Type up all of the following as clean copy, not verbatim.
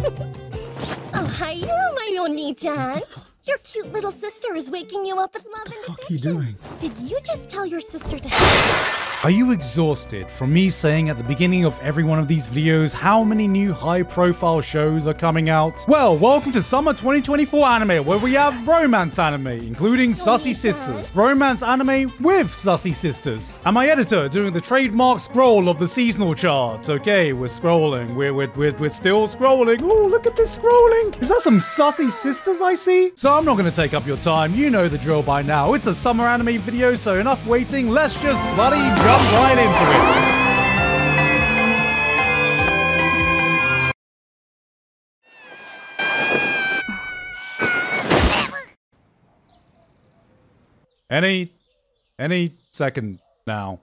Oh, hiya, my Oni-chan. Your cute little sister is waking you up with love and affection. What are you doing? Did you just tell your sister to... Are you exhausted from me saying at the beginning of every one of these videos how many new high-profile shows are coming out? Well, welcome to Summer 2024 Anime, where we have romance anime, including Sussy Sisters. Romance anime with Sussy Sisters. And my editor doing the trademark scroll of the seasonal chart. Okay, we're scrolling. We're still scrolling. Ooh, look at this scrolling. Is that some Sussy Sisters I see? So I'm not going to take up your time. You know the drill by now. It's a summer anime video, so enough waiting. Let's just bloody jump right into it. Any second now.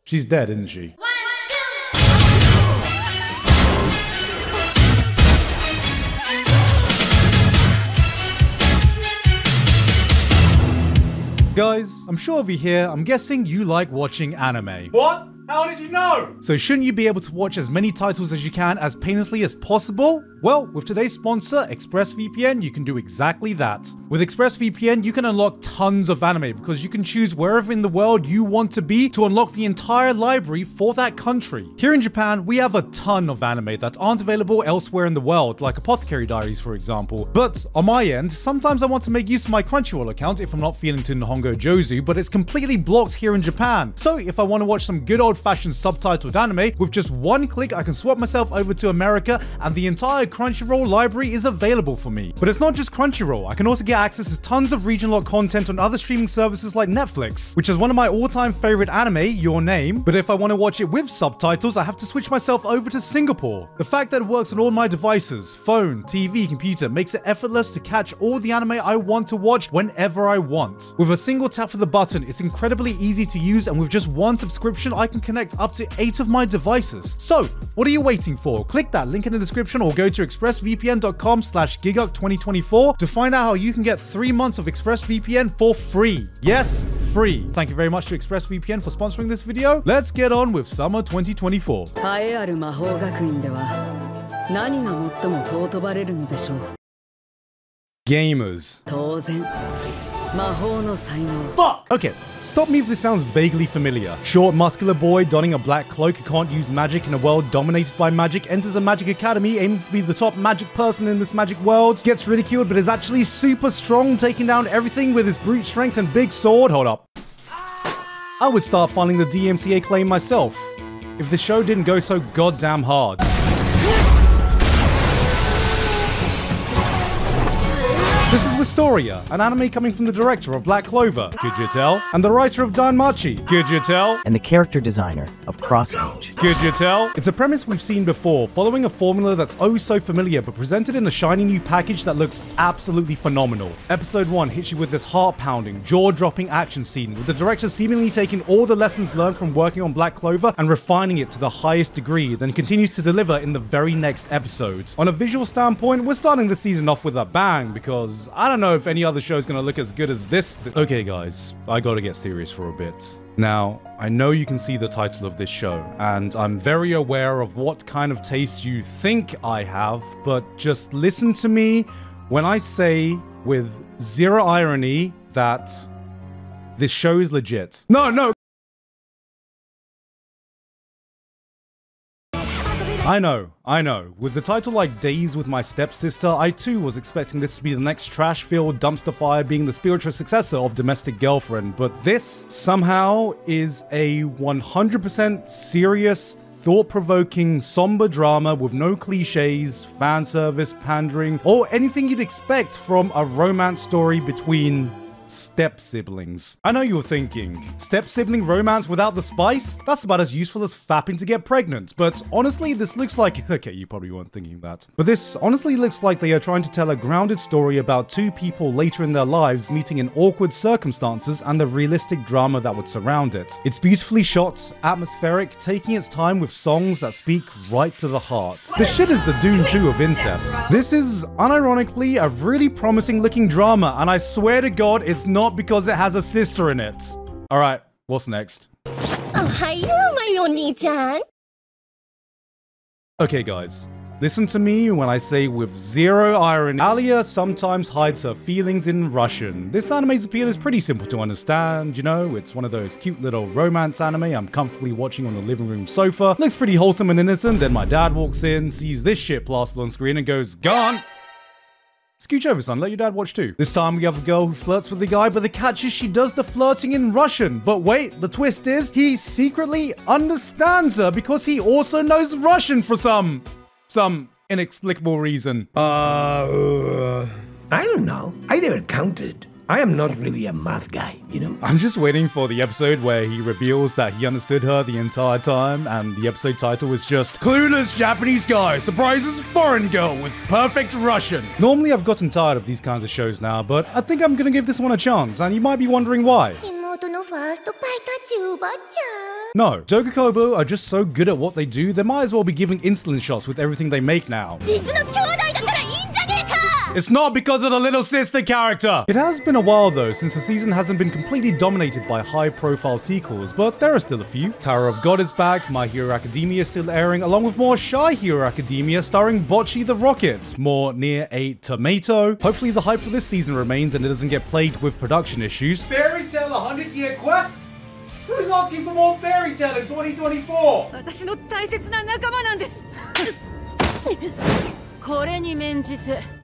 She's dead, isn't she? Guys, I'm sure over here, I'm guessing you like watching anime. What? How did you know? So shouldn't you be able to watch as many titles as you can as painlessly as possible? Well, with today's sponsor, ExpressVPN, you can do exactly that. With ExpressVPN, you can unlock tons of anime because you can choose wherever in the world you want to be to unlock the entire library for that country. Here in Japan, we have a ton of anime that aren't available elsewhere in the world, like Apothecary Diaries, for example. But on my end, sometimes I want to make use of my Crunchyroll account if I'm not feeling too Nihongo Jozu, but it's completely blocked here in Japan. So if I want to watch some good old-fashioned subtitled anime, with just one click, I can swap myself over to America and the entire Crunchyroll library is available for me. But it's not just Crunchyroll. I can also get access to tons of regional content on other streaming services like Netflix, which is one of my all-time favorite anime, Your Name. But if I want to watch it with subtitles, I have to switch myself over to Singapore. The fact that it works on all my devices, phone, TV, computer, makes it effortless to catch all the anime I want to watch whenever I want. With a single tap of the button, it's incredibly easy to use, and with just one subscription, I can connect up to 8 of my devices. So, what are you waiting for? Click that link in the description or go to expressvpn.com/gigguk2024 to find out how you can get 3 months of ExpressVPN for free. Yes, free. Thank you very much to ExpressVPN for sponsoring this video. Let's get on with Summer 2024. Gamers. Fuck! Okay, stop me if this sounds vaguely familiar. Short, muscular boy donning a black cloak who can't use magic in a world dominated by magic enters a magic academy aiming to be the top magic person in this magic world, gets ridiculed but is actually super strong, taking down everything with his brute strength and big sword. Hold up. I would start filing the DMCA claim myself if the show didn't go so goddamn hard. This is Wistoria, an anime coming from the director of Black Clover, could you tell? And the writer of Danmachi, could you tell? And the character designer of Cross Age, could you tell? It's a premise we've seen before, following a formula that's oh so familiar, but presented in a shiny new package that looks absolutely phenomenal. Episode 1 hits you with this heart-pounding, jaw-dropping action scene, with the director seemingly taking all the lessons learned from working on Black Clover and refining it to the highest degree, then continues to deliver in the very next episode. On a visual standpoint, we're starting the season off with a bang, because I don't know if any other show is going to look as good as this. Okay, guys, I gotta get serious for a bit. Now, I know you can see the title of this show, and I'm very aware of what kind of taste you think I have, but just listen to me when I say, with zero irony, that this show is legit. No! I know. With the title like Days with My Stepsister, I too was expecting this to be the next trash-filled dumpster fire being the spiritual successor of Domestic Girlfriend, but this somehow is a 100% serious, thought-provoking, somber drama with no cliches, fan service, pandering, or anything you'd expect from a romance story between step-siblings. I know you're thinking, step-sibling romance without the spice? That's about as useful as fapping to get pregnant, but honestly, this looks like... Okay, you probably weren't thinking that. But this honestly looks like they are trying to tell a grounded story about two people later in their lives meeting in awkward circumstances and the realistic drama that would surround it. It's beautifully shot, atmospheric, taking its time with songs that speak right to the heart. This shit is the Dune 2 of incest. This is, unironically, a really promising looking drama, and I swear to God, it's not because it has a sister in it. Alright, what's next? Oh, hiya, my Oni-chan. Okay guys, listen to me when I say with zero irony, Alya sometimes hides her feelings in Russian. This anime's appeal is pretty simple to understand, you know, it's one of those cute little romance anime I'm comfortably watching on the living room sofa. Looks pretty wholesome and innocent, then my dad walks in, sees this shit plastered on screen and goes, "Gone!" Scooch over, son. Let your dad watch too. This time we have a girl who flirts with the guy, but the catch is she does the flirting in Russian. But wait, the twist is he secretly understands her because he also knows Russian for some inexplicable reason. I don't know. I never counted. I am not really a math guy, you know? I'm just waiting for the episode where he reveals that he understood her the entire time, and the episode title is just Clueless Japanese Guy Surprises Foreign Girl with Perfect Russian. Normally I've gotten tired of these kinds of shows now, but I think I'm gonna give this one a chance, and you might be wondering why. No, Tokukobo are just so good at what they do, they might as well be giving insulin shots with everything they make now. It's not because of the little sister character! It has been a while though, since the season hasn't been completely dominated by high-profile sequels, but there are still a few. Tower of God is back, My Hero Academia is still airing, along with more Shy Hero Academia starring Bocchi the Rocket, more Nier a Tomato. Hopefully the hype for this season remains and it doesn't get plagued with production issues. Fairytale 100-Year Quest? Who's asking for more Fairytale in 2024?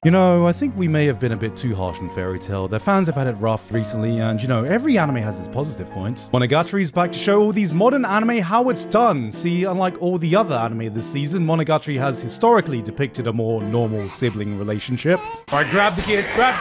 You know, I think we may have been a bit too harsh on Fairytale. Their fans have had it rough recently, and you know, every anime has its positive points. Monogatari is back to show all these modern anime how it's done. See, unlike all the other anime this season, Monogatari has historically depicted a more normal sibling relationship. Alright, grab the kid, grab,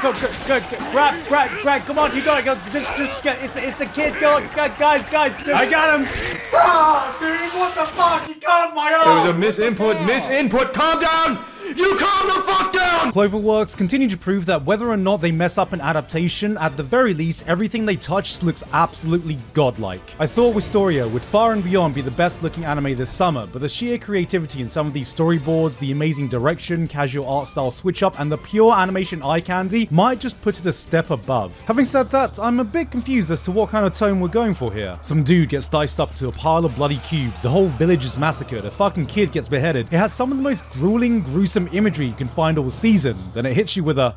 come on, you go, just get, it's a kid, go, guys, I got him! Ah, dude, what the fuck, you got off my arm! There was a misinput, calm down! You calm the fuck down! Cloverworks continue to prove that whether or not they mess up an adaptation, at the very least, everything they touch looks absolutely godlike. I thought Wistoria would far and beyond be the best looking anime this summer, but the sheer creativity in some of these storyboards, the amazing direction, casual art style switch up, and the pure animation eye candy might just put it a step above. Having said that, I'm a bit confused as to what kind of tone we're going for here. Some dude gets diced up to a pile of bloody cubes, the whole village is massacred, a fucking kid gets beheaded. It has some of the most grueling, gruesome imagery you can find all season, then it hits you with a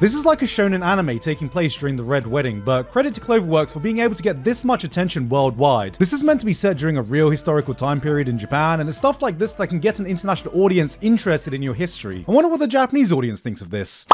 This is like a shonen anime taking place during the Red Wedding, but credit to Cloverworks for being able to get this much attention worldwide. This is meant to be set during a real historical time period in Japan, and it's stuff like this that can get an international audience interested in your history. I wonder what the Japanese audience thinks of this.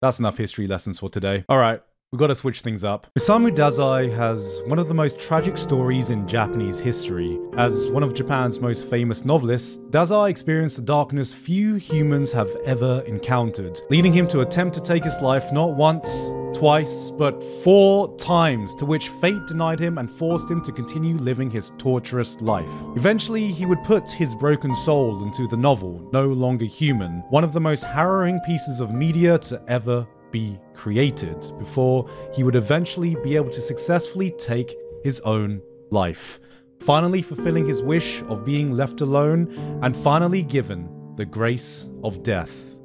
That's enough history lessons for today. Alright. We've got to switch things up. Osamu Dazai has one of the most tragic stories in Japanese history. As one of Japan's most famous novelists, Dazai experienced the darkness few humans have ever encountered, leading him to attempt to take his life not once, twice, but 4 times, to which fate denied him and forced him to continue living his torturous life. Eventually, he would put his broken soul into the novel, No Longer Human, one of the most harrowing pieces of media to ever be created, before he would eventually be able to successfully take his own life, finally fulfilling his wish of being left alone and finally given the grace of death.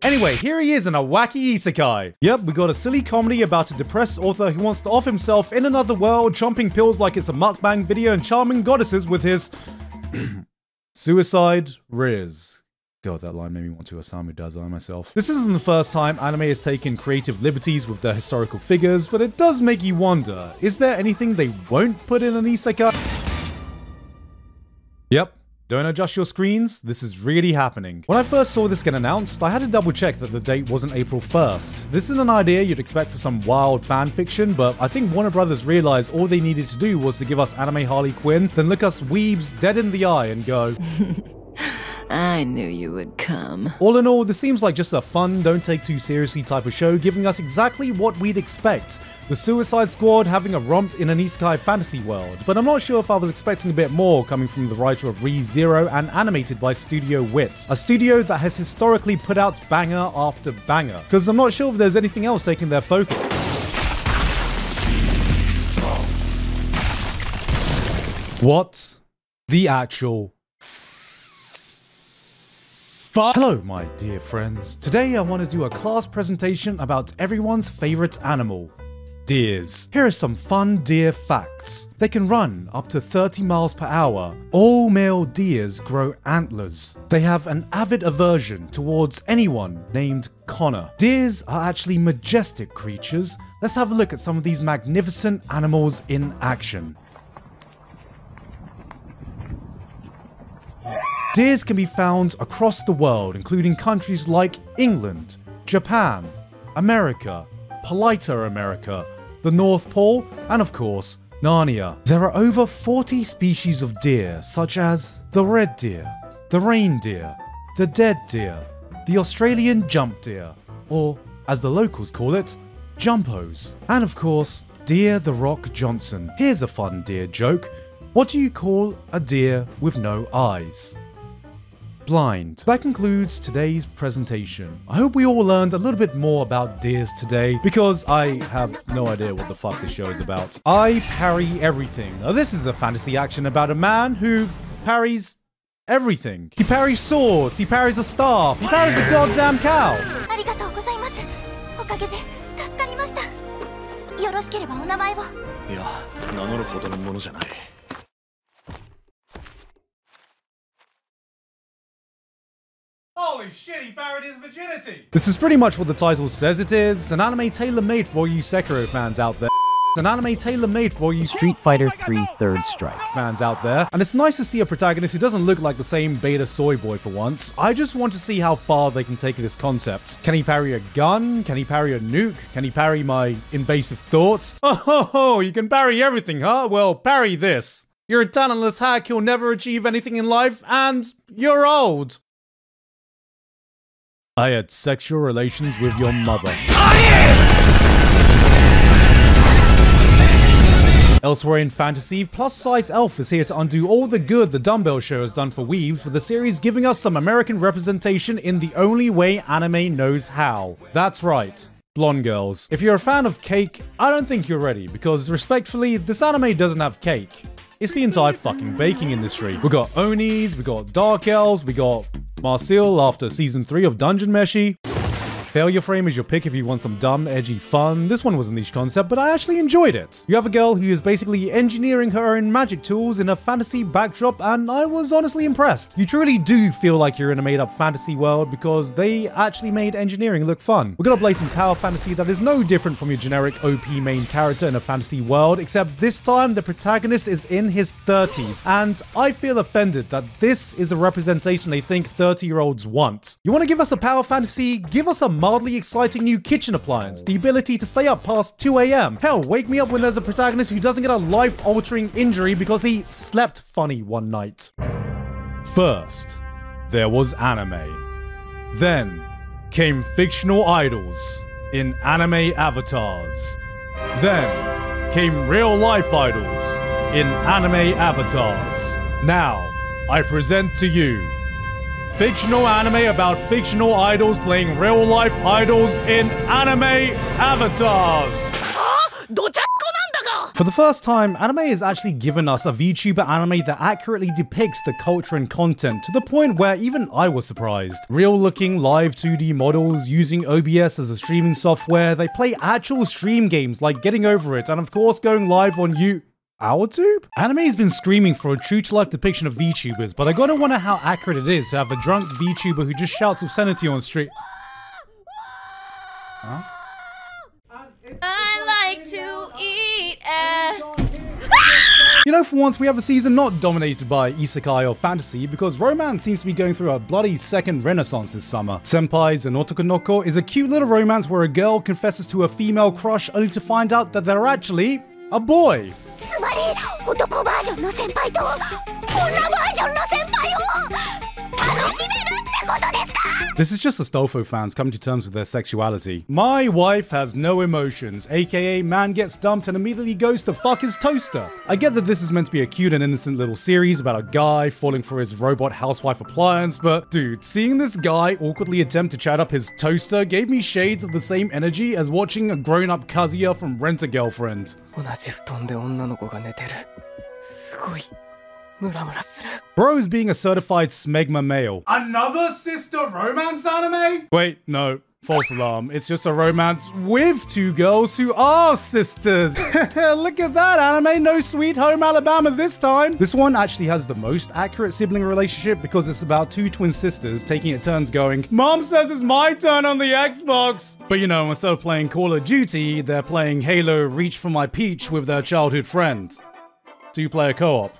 Anyway, here he is in a wacky isekai. Yep, we got a silly comedy about a depressed author who wants to off himself in another world, chomping pills like it's a mukbang video and charming goddesses with his suicide riz. God, that line made me want to Osamu Dazai myself. This isn't the first time anime has taken creative liberties with their historical figures, but it does make you wonder, is there anything they won't put in an isekai? Yep. Don't adjust your screens, this is really happening. When I first saw this get announced, I had to double check that the date wasn't April 1st. This is an idea you'd expect for some wild fan fiction, but I think Warner Brothers realized all they needed to do was to give us anime Harley Quinn, then look us weebs dead in the eye and go, I knew you would come. All in all, this seems like just a fun, don't take too seriously type of show, giving us exactly what we'd expect. The Suicide Squad having a romp in an isekai fantasy world, but I'm not sure if I was expecting a bit more coming from the writer of Re:Zero and animated by Studio Wit, a studio that has historically put out banger after banger, because I'm not sure if there's anything else taking their focus. What the actual Hello, my dear friends. Today I want to do a class presentation about everyone's favorite animal, deers. Here are some fun deer facts. They can run up to 30 miles per hour. All male deers grow antlers. They have an avid aversion towards anyone named Connor. Deers are actually majestic creatures. Let's have a look at some of these magnificent animals in action. Deers can be found across the world, including countries like England, Japan, America, Politer America, the North Pole, and of course, Narnia. There are over 40 species of deer, such as the red deer, the reindeer, the dead deer, the Australian jump deer, or as the locals call it, jumpos. And of course, Deer the Rock Johnson. Here's a fun deer joke. What do you call a deer with no eyes? Blind. That concludes today's presentation. I hope we all learned a little bit more about deers today, because I have no idea what the fuck this show is about. I Parry Everything. Now, this is a fantasy action about a man who parries everything. He parries swords, he parries a staff, he parries a goddamn cow. Holy shit, he parried his virginity! This is pretty much what the title says it is. An anime tailor-made for you Sekiro fans out there. An anime tailor-made for you Street Fighter 3 Third Strike fans out there. And it's nice to see a protagonist who doesn't look like the same beta soy boy for once. I just want to see how far they can take this concept. Can he parry a gun? Can he parry a nuke? Can he parry my invasive thoughts? Oh, ho, ho, you can parry everything, huh? Well, parry this. You're a talentless hack who'll never achieve anything in life, and you're old. I had sexual relations with your mother. Elsewhere in fantasy, plus-size elf is here to undo all the good the Dumbbell Show has done for weebs, with the series giving us some American representation in the only way anime knows how. That's right. Blonde girls. If you're a fan of cake, I don't think you're ready, because respectfully, this anime doesn't have cake. It's the entire fucking baking industry. We got Onis, we got Dark Elves, we got Marcel after season 3 of Dungeon Meshi. Failure Frame is your pick if you want some dumb, edgy fun. This one was a niche concept, but I actually enjoyed it. You have a girl who is basically engineering her own magic tools in a fantasy backdrop, and I was honestly impressed. You truly do feel like you're in a made-up fantasy world because they actually made engineering look fun. We're gonna play some power fantasy that is no different from your generic OP main character in a fantasy world, except this time the protagonist is in his 30s, and I feel offended that this is a representation they think 30-year-olds want. You want to give us a power fantasy? Give us a mildly exciting new kitchen appliance, the ability to stay up past 2 AM. Hell, wake me up when there's a protagonist who doesn't get a life-altering injury because he slept funny one night. First, there was anime. Then came fictional idols in anime avatars. Then came real-life idols in anime avatars. Now, I present to you fictional anime about fictional idols playing real-life idols in anime avatars. For the first time, anime has actually given us a VTuber anime that accurately depicts the culture and content, to the point where even I was surprised. Real-looking live 2D models using OBS as a streaming software, they play actual stream games like Getting Over It, and of course going live on OurTube? Anime's been screaming for a true-to-life depiction of VTubers, but I gotta wonder how accurate it is to have a drunk VTuber who just shouts obscenity on stream. Huh? I like to eat ass. You know, for once we have a season not dominated by isekai or fantasy, because romance seems to be going through a bloody second renaissance this summer. Senpais and Otonoko is a cute little romance where a girl confesses to a female crush only to find out that they're actually a boy. This is just Astolfo fans coming to terms with their sexuality. My wife has no emotions, aka man gets dumped and immediately goes to fuck his toaster. I get that this is meant to be a cute and innocent little series about a guy falling for his robot housewife appliance, but dude, seeing this guy awkwardly attempt to chat up his toaster gave me shades of the same energy as watching a grown-up Kazuya from Rent-A-Girlfriend. Bro's being a certified smegma male. Another sister romance anime? Wait, no. False alarm. It's just a romance with two girls who are sisters. Look at that anime. No Sweet Home Alabama this time. This one actually has the most accurate sibling relationship because it's about two twin sisters taking it turns going, Mom says it's my turn on the Xbox. But you know, instead of playing Call of Duty, they're playing Halo Reach for My Peach with their childhood friend. Two-player co-op.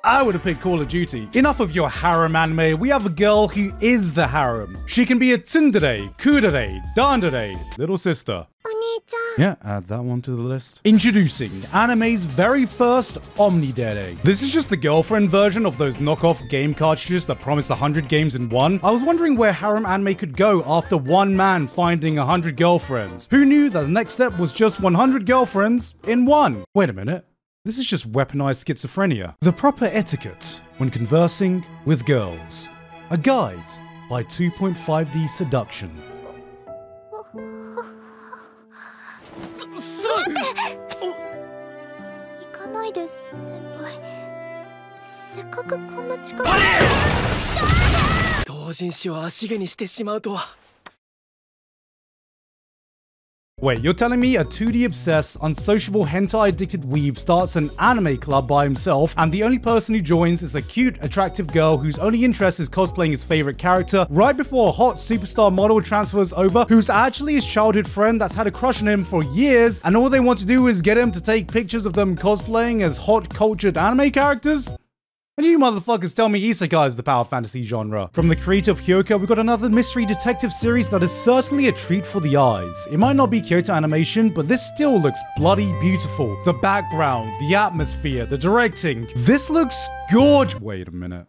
I would have picked Call of Duty. Enough of your harem anime. We have a girl who is the harem. She can be a tsundere, kudere, dandere, little sister. Yeah, add that one to the list. Introducing anime's very first Omnidere. This is just the girlfriend version of those knockoff game cartridges that promise 100 games in one. I was wondering where harem anime could go after one man finding 100 girlfriends. Who knew that the next step was just 100 girlfriends in one? Wait a minute. This is just weaponized schizophrenia. The proper etiquette when conversing with girls. A guide by 2.5D Seduction. Wait, you're telling me a 2D obsessed, unsociable, hentai addicted weeb starts an anime club by himself, and the only person who joins is a cute, attractive girl whose only interest is cosplaying his favorite character, right before a hot superstar model transfers over, who's actually his childhood friend that's had a crush on him for years, and all they want to do is get him to take pictures of them cosplaying as hot, cultured anime characters? And you motherfuckers tell me Isekai is the power fantasy genre. From the creator of Hyoka, we got another mystery detective series that is certainly a treat for the eyes. It might not be Kyoto animation, but this still looks bloody beautiful. The background, the atmosphere, the directing. This looks gorgeous. Wait a minute.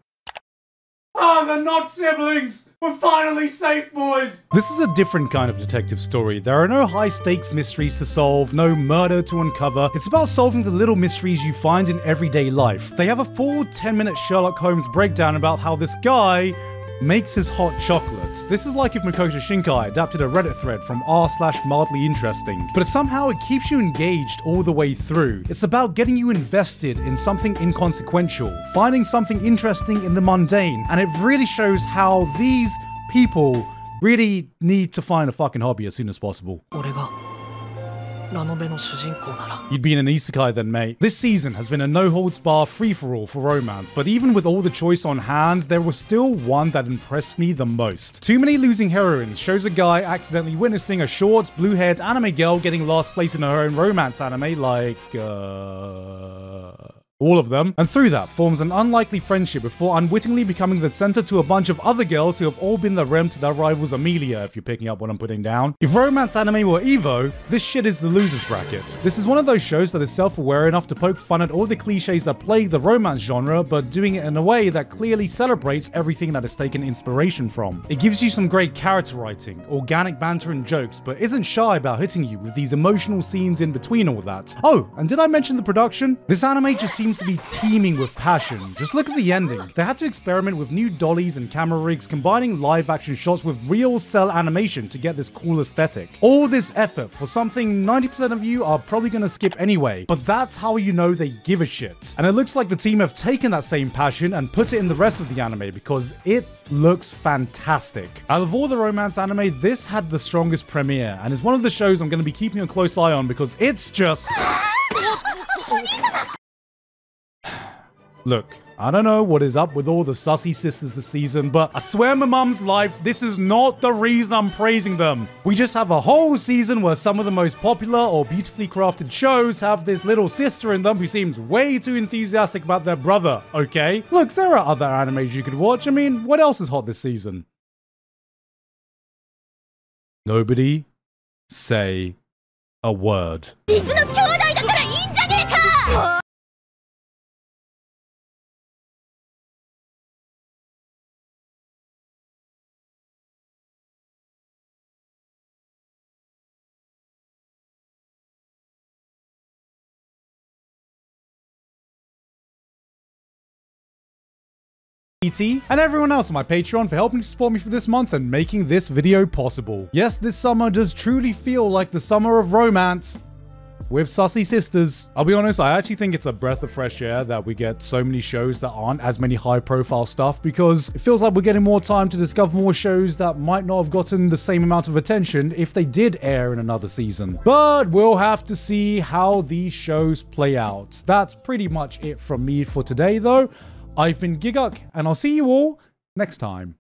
Ah, they're not siblings! We're finally safe, boys! This is a different kind of detective story. There are no high-stakes mysteries to solve, no murder to uncover. It's about solving the little mysteries you find in everyday life. They have a full 10-minute Sherlock Holmes breakdown about how this guy makes his hot chocolates. This is like if Makoto Shinkai adapted a Reddit thread from r/mildly interesting, but somehow it keeps you engaged all the way through. It's about getting you invested in something inconsequential, finding something interesting in the mundane, and it really shows how these people really need to find a fucking hobby as soon as possible. You'd be in an isekai then, mate. This season has been a no-holds-bar free-for-all for romance, but even with all the choice on hand, there was still one that impressed me the most. Too Many Losing Heroines shows a guy accidentally witnessing a short, blue-haired anime girl getting last place in her own romance anime, like, all of them, and through that forms an unlikely friendship before unwittingly becoming the center to a bunch of other girls who have all been the rem to their rivals Amelia, if you're picking up what I'm putting down. If romance anime were Evo, this shit is the losers bracket. This is one of those shows that is self-aware enough to poke fun at all the cliches that plague the romance genre, but doing it in a way that clearly celebrates everything that it's taken inspiration from. It gives you some great character writing, organic banter and jokes, but isn't shy about hitting you with these emotional scenes in between all that. Oh, and did I mention the production? This anime just seems to be teeming with passion. Just look at the ending. They had to experiment with new dollies and camera rigs, combining live action shots with real cell animation to get this cool aesthetic. All this effort for something 90% of you are probably gonna skip anyway, but that's how you know they give a shit. And it looks like the team have taken that same passion and put it in the rest of the anime because it looks fantastic. Out of all the romance anime, this had the strongest premiere and is one of the shows I'm gonna be keeping a close eye on because it's just... Look, I don't know what is up with all the sussy sisters this season, but I swear my mum's life, this is not the reason I'm praising them. We just have a whole season where some of the most popular or beautifully crafted shows have this little sister in them who seems way too enthusiastic about their brother, okay? Look, there are other animes you could watch. I mean, what else is hot this season? Nobody say a word. And everyone else on my Patreon for helping to support me for this month and making this video possible. Yes, this summer does truly feel like the summer of romance. with Sussy Sisters. I'll be honest, I actually think it's a breath of fresh air that we get so many shows that aren't as many high-profile stuff, because it feels like we're getting more time to discover more shows that might not have gotten the same amount of attention if they did air in another season. But we'll have to see how these shows play out. That's pretty much it from me for today, though. I've been Gigguk, and I'll see you all next time.